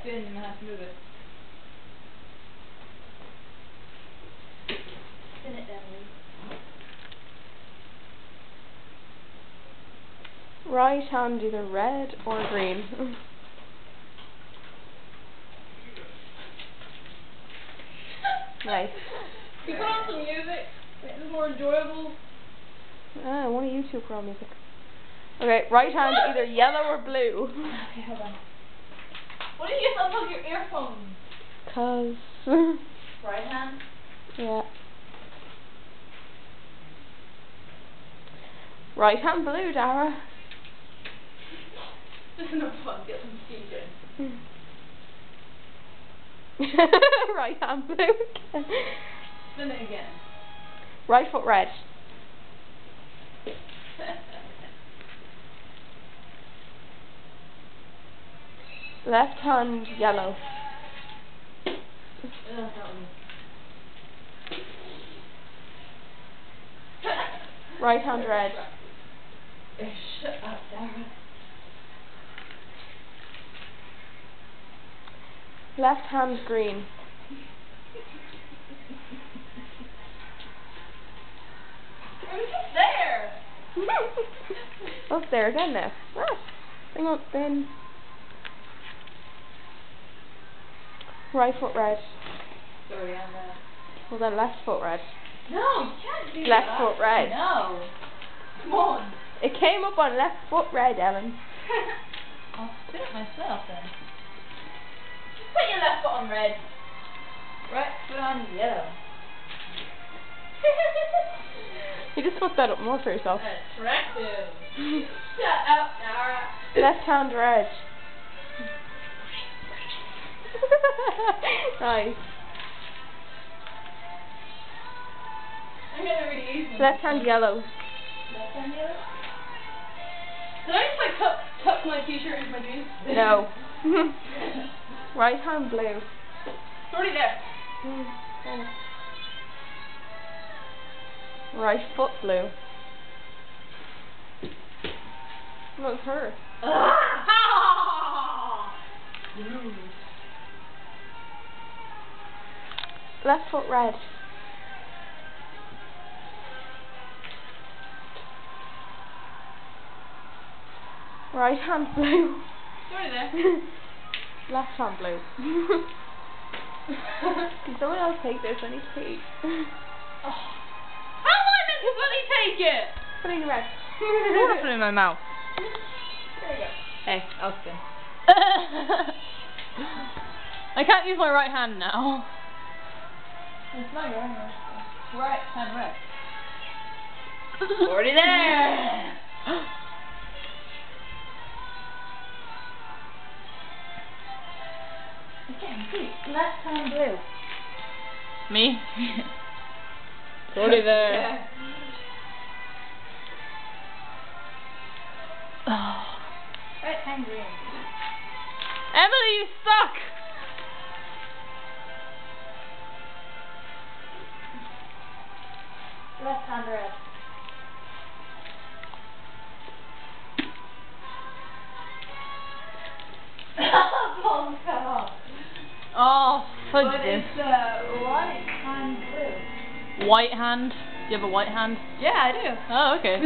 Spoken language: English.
spin and I have to move it. Spin it down, Lee. Right hand either red or green. Nice. Can you put on some music? Make this more enjoyable. I want to YouTube pro music. Okay, right hand either yellow or blue. Okay, hold on. What do you get unplug your earphones? 'Cause Right hand? yeah. Right hand blue, Dara. This is no fun. Get some speaker. Right hand blue. Spin it again. Right foot red. Left hand yellow. Right hand red. Shut up, Dara. Left hand green. It was just there. Oh, it's there again now. Ah, hang on, then. Right foot red. Sorry, I'm Well then, left foot red. No, you can't do Left that. foot red. No. Come on. It came up on left foot red, Ellen. I'll spin it myself then. Just put your left foot on red. Right foot on yellow. You just fucked that up more for yourself. Attractive. Shut up, Dara. Left hand red. Nice. I'm gonna really easy. Left hand yellow. Left hand yellow? Did I just like tuck my t-shirt into my jeans? No. Right hand blue. It's already there. Right foot blue. Look, her. Left foot red. Right hand blue. It's already there. Left hand blue. Can someone else take this? I need to pee. Oh. How am I meant to bloody take it? Put it in the red. I want to put it in my mouth. There you go. Hey, I'll spin. I can't use my right hand now. It's not your hand. Right hand red. Already there. Again, see, left hand blue. Me? It's already there. Yeah. Oh. Right hand green. Emily, you suck! Left hand red. Ball fell off. Oh, fudge But this. it's right hand blue. White hand? Do you have a white hand? Yeah, I do. Oh, okay.